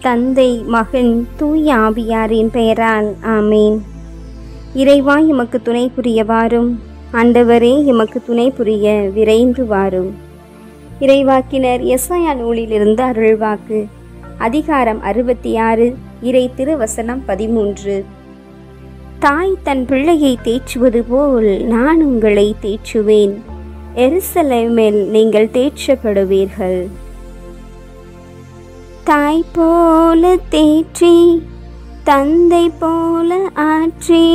தந்தை, மகன், தூய ஆவியாரின் பெயரால் ஆமேன். இறைவா, எமக்கு துணை புரிய வாரும். ஆண்டவரே, எமக்கு துணை புரிய விரைந்து வாரும். இறைவாக்கினர் எசாயா நூலிலிருந்து அருள்வாக்கு. அதிகாரம் 66, இறை திருவசனம் 13. தாய் தன் பிள்ளையை தேற்றுவது போல் நான் உங்களை தேற்றுவேன். எருசலேமில் நீங்கள் தேற்றப்படுவீர்கள். தாய் போல தேற்றி, தந்தை போல ஆற்றி,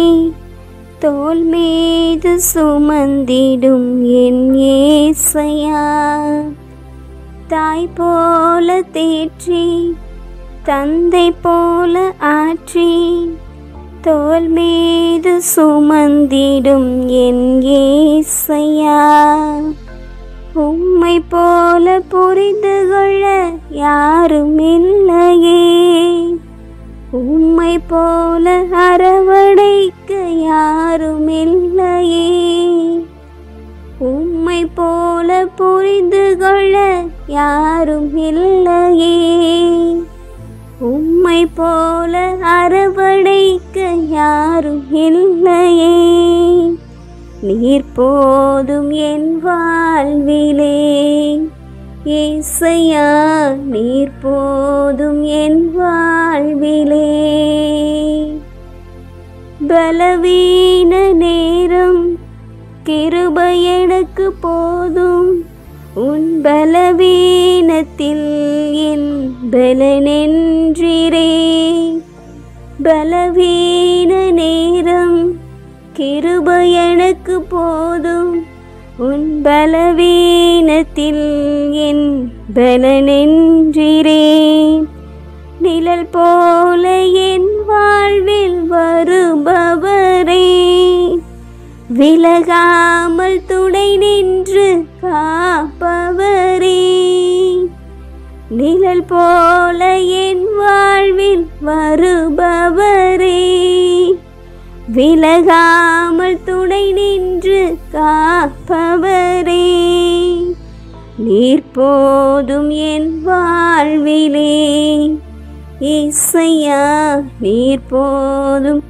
தோள் மீது சுமந்திடும் என் ஏசையா. தாய் போல தேற்றி, தந்தை போல ஆற்றி, தோள் மீது சுமந்திடும் என் ஏசையா. உம்மை போல புரிந்து கொள்ள யாரும் இல்லையே, உம்மை போல அரவணைக்க யாரும் இல்லையே, உம்மை போல புரிந்து கொள்ள யாரும் இல்லையே, உம்மை போல அரவணைக்க யாரும் இல்லையே. நீர் போதும் என் வாழ்விலே ஏசையா, நீர் போதும் என் வாழ்விலே. பலவீன நேரம் கிருபை எனக்கு போதும், உன் பலவீனத்தில் என் பலனென்றீரே. பலவீன நேரம் கிருபை எனக்கு போதும், உன் பலவீனத்தில் என் பலனென்றீரே. நிழல் போல என் வாழ்வில் வருபவரே, விலகாமல் துணை நின்று காப்பவரே. நிழல் போல என் வாழ்வில் வருபவரே, விலகாமல் துணை நின்று காப்பவரே. நீர் போதும் என் வாழ்விலே ஏசையா, நீர் போதும்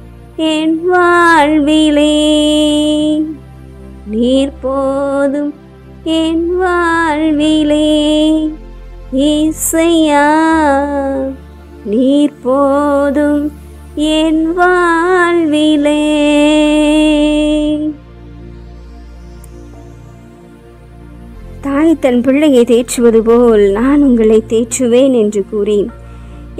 என் வாழ்விலே. நீர் போதும் என் வாழ்விலே ஏசையா, நீர் போதும் என் வாழ்விலே. தாய் தன் பிள்ளையை தேற்றுவது போல் நான் உங்களை தேற்றுவேன் என்று கூறி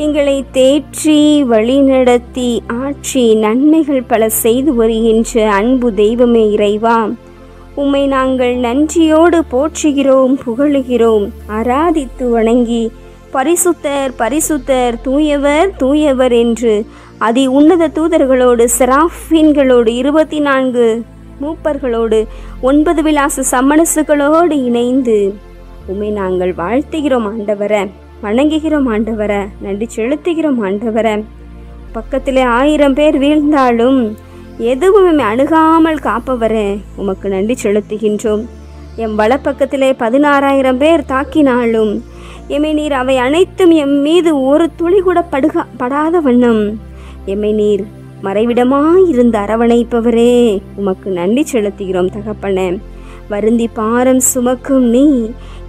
எங்களை தேற்றி வழிநடத்தி ஆற்றி நன்மைகள் பல செய்து வருகின்ற அன்பு தெய்வமே இறைவா, உம்மை நாங்கள் நன்றியோடு போற்றுகிறோம், புகழுகிறோம், ஆராதித்து வணங்கி பரிசுத்தர் பரிசுத்தர், தூயவர் தூயவர் என்று அதி உன்னத தூதர்களோடு, செராஃபின்களோடு, 24 மூப்பர்களோடு, 9 விலாச சம்மனசுகளோடு இணைந்து உம்மை நாங்கள் வாழ்த்துகிறோம் ஆண்டவரை, வணங்குகிறோம் ஆண்டவரை, நன்றி செலுத்துகிறோம் ஆண்டவரை. பக்கத்திலே 1000 பேர் வீழ்ந்தாலும் எதுவும் அணுகாமல் காப்பவரே, உமக்கு நன்றி செலுத்துகின்றோம். எம் வலப்பக்கத்திலே 16,000 பேர் தாக்கினாலும் எம்மை நீர் அவை அனைத்தும் எம் மீது ஒரு துளி கூட படாத வண்ணம் எம்மை நீர் மறைவிடமாயிருந்து அரவணைப்பவரே, உமக்கு நன்றி செலுத்துகிறோம் தகப்பனே. வருந்தி பாரம் சுமக்கும் நீ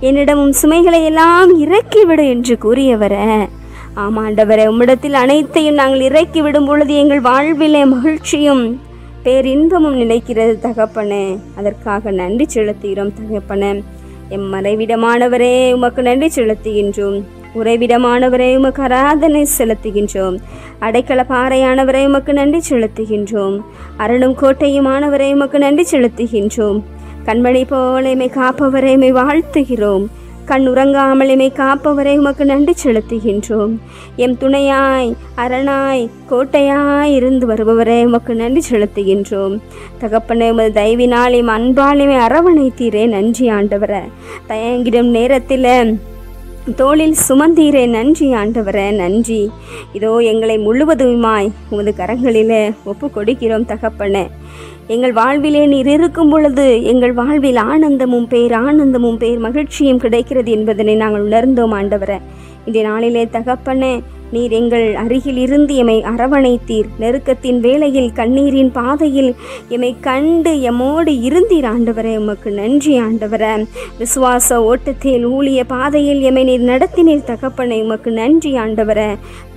என்னிடமும் சுமைகளை எல்லாம் இறக்கிவிடு என்று கூறியவர, ஆமாண்டவரே, உம்மிடத்தில் அனைத்தையும் நாங்கள் இறக்கி விடும் பொழுது எங்கள் வாழ்விலே மகிழ்ச்சியும் பேரின்பமும் நிலைக்கிறது தகப்பனே. அதற்காக நன்றி செலுத்துகிறோம் தகப்பனே. எம் மறைவிடமானவரே, உமக்கு நன்றி செலுத்துகின்றோம். உறைவிடமானவரே, உமக்கு ஆராதனை செலுத்துகின்றோம். அடைக்கல பாறையானவரே, உமக்கு நன்றி செலுத்துகின்றோம். அரணும் கோட்டையுமானவரே, உமக்கு நன்றி செலுத்துகின்றோம். கண்மணி போல எம்மை காப்பவரை எம்மை வாழ்த்துகிறோம். கண் உறங்காமல் எம்மை காப்பவரை உமக்கு நன்றி செலுத்துகின்றோம். எம் துணையாய் அரணாய் கோட்டையாய் இருந்து வருபவரை உமக்கு நன்றி செலுத்துகின்றோம். தகப்பனே, உமது தயவினால் எம் அன்பால் எம்மை அரவணைத்தீரே, நன்றி ஆண்டவரை. தயங்கிடும் நேரத்தில் தோளில் சுமந்தீரே, நன்றி ஆண்டவரே, நன்றி. இதோ எங்களை முழுவதுமாய் உமது கரங்களிலே ஒப்பு கொடுக்கிறோம் தகப்பனே. எங்கள் வாழ்விலே நீர் இருக்கும் பொழுது எங்கள் வாழ்வில் ஆனந்தமும் பேர் மகிழ்ச்சியும் கிடைக்கிறது என்பதனை நாங்கள் உணர்ந்தோம் ஆண்டவரே. இந்த நாளிலே தகப்பனே, நீர் எங்கள் அருகில் இருந்து எம்மை அரவணைத்தீர். நெருக்கத்தின் வேளையில், கண்ணீரின் பாதையில் எம்மை கண்டு எம்மோடு இருந்தீர் ஆண்டவரே. உமக்கு நன்றி ஆண்டவரே. விசுவாச ஓட்டத்தில், ஊழிய பாதையில் எம்மை நீர் நடத்தினீர் தகப்பனே. உமக்கு நன்றி ஆண்டவரே.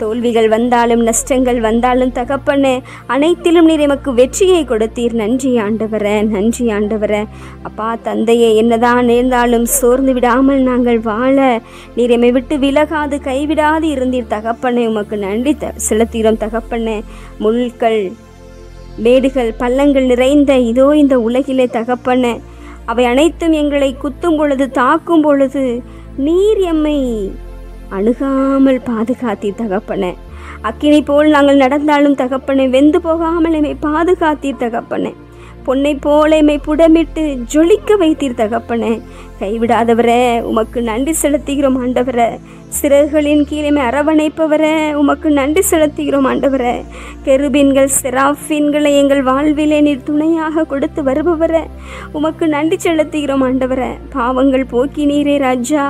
தோல்விகள் வந்தாலும், நஷ்டங்கள் வந்தாலும் தகப்பனே, அனைத்திலும் நீர் எமக்கு வெற்றியை கொடுத்தீர். நன்றி ஆண்டவரே, நன்றி ஆண்டவரே. அப்பா தந்தையே, என்னதான் நேர்ந்தாலும் சோர்ந்து விடாமல் நாங்கள் வாழ நீர் எம்மை விட்டு விலகாது கைவிடாது இருந்தீர் தகப்பனே. உமக்கு நன்றி செலுத்துகிறோம் தகப்பனே. முள்கள், மேடுகள், பள்ளங்கள் நிறைந்த இதோ இந்த உலகிலே தகப்பனே, அவை அனைத்தும் எங்களை குத்தும் பொழுது, தாக்கும் பொழுது நீர் எம்மை அணுகாமல் பாதுகாத்தீர் தகப்பனே. அக்கினி போல் நாங்கள் நடந்தாலும் தகப்பனே, வெந்து போகாமல் எம்மை பாதுகாத்தீர் தகப்பனே. பொன்னை போல எம்மை புடமிட்டு ஜொலிக்க வைத்தீர் தகப்பனே. கைவிடாதவரே, உமக்கு நன்றி செலுத்துகிறோம் ஆண்டவரே. சிறகுகளின் கீழே அரவணைப்பவரே, உமக்கு நன்றி செலுத்துகிறோம் ஆண்டவரே. கெருபீன்கள், செராஃபின்களை எங்கள் வாழ்விலே நீர் துணையாக கொடுத்து வருபவரே, உமக்கு நன்றி செலுத்துகிறோம் ஆண்டவரே. பாவங்கள் போக்கினீரே ராஜா,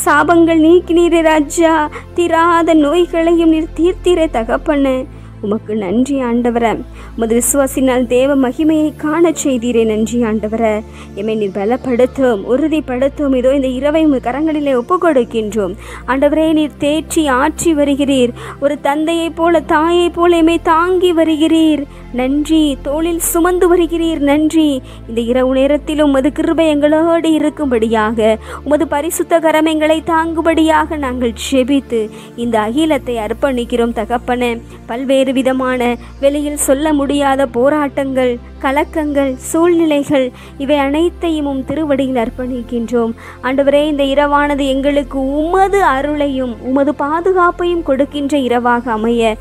சாபங்கள் நீக்கினீரே ராஜா, தீராத நோய்களையும் நீர் தீர்த்தீரே தகப்பனே. உமக்கு நன்றி ஆண்டவரே. உமது விசுவாசினால் தேவ மகிமையை காண செய்தீரே. நன்றி ஆண்டவரே. எம்மை நீர் பலப்படுத்தும், உறுதிப்படுத்தும். இதோ இந்த இரவை கரங்களிலே ஒப்பு கொடுக்கின்றோம் ஆண்டவரே. நீர் தேற்றி ஆற்றி வருகிறீர். ஒரு தந்தையை போல, தாயை போல எம்மை தாங்கி வருகிறீர். நன்றி. தோளில் சுமந்து வருகிறீர். நன்றி. இந்த இரவு நேரத்திலும் உமது கிருபை எங்களோடு இருக்கும்படியாக, உமது பரிசுத்த கரம் எங்களை தாங்கும்படியாக நாங்கள் செபித்து இந்த அகிலத்தை அர்ப்பணிக்கிறோம் தகப்பனே. பல்வேறு விதமான வெளியில் சொல்ல முடியாத போராட்டங்கள், கலக்கங்கள், சூழ்நிலைகள், இவை அனைத்தையும் திருவடியில் அர்ப்பணிக்கின்றோம் ஆண்டவரே. இந்த இரவானது எங்களுக்கு உமது அருளையும் உமது பாதுகாப்பையும் கொடுக்கின்ற இரவாக அமைய,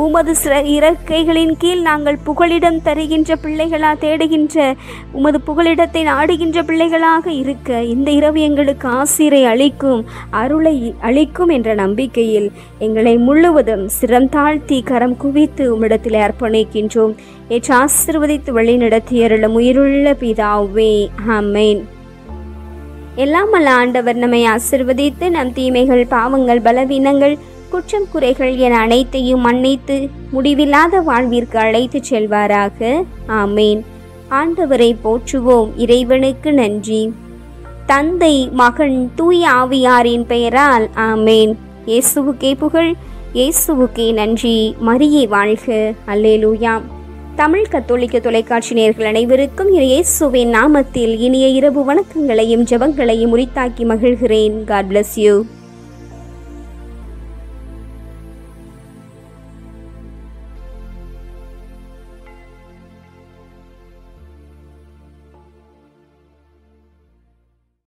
உமது இறக்கைகளின் கீழ் நாங்கள் புகலிடம் தருகின்ற பிள்ளைகளா, தேடுகின்ற உமது புகலிடத்தை நாடுகின்ற பிள்ளைகளாக இருக்க இந்த இரவு எங்களுக்கு ஆசிரை அளிக்கும், அருளை அளிக்கும் என்ற நம்பிக்கையில் எங்களை முழுவதும் சிரம் தாழ்த்தி கரம் குவித்து உம்மிடத்தில் அர்ப்பணிக்கின்றோம். ஏற்று ஆசீர்வதித்து வழி நடத்தியருளும் உயிருள்ள பிதாவே, ஆமென். எல்லாம் வல்ல ஆண்டவர் நம்மை ஆசீர்வதித்து நம் தீமைகள், பாவங்கள், பலவீனங்கள், குற்றம் குறைகள் என அனைத்தையும் மன்னித்து முடிவில்லாத வாழ்விற்கு அழைத்து செல்வாராக. ஆமேன். ஆண்டவரை போற்றுவோம். இறைவனுக்கு நன்றி. தந்தை, மகன், தூய ஆவியாரின் பெயரால் ஆமேன். இயேசுவுக்கே புகழ், இயேசுவுக்கே நன்றி. மரியே வாழ்க. அல்லேலூயா. தமிழ் கத்தோலிக்க தொலைக்காட்சி நேயர்கள் அனைவருக்கும் இயேசுவின் நாமத்தில் இனிய இரவு வணக்கங்களையும் ஜெபங்களையும் உரித்தாக்கி மகிழ்கிறேன். God bless you.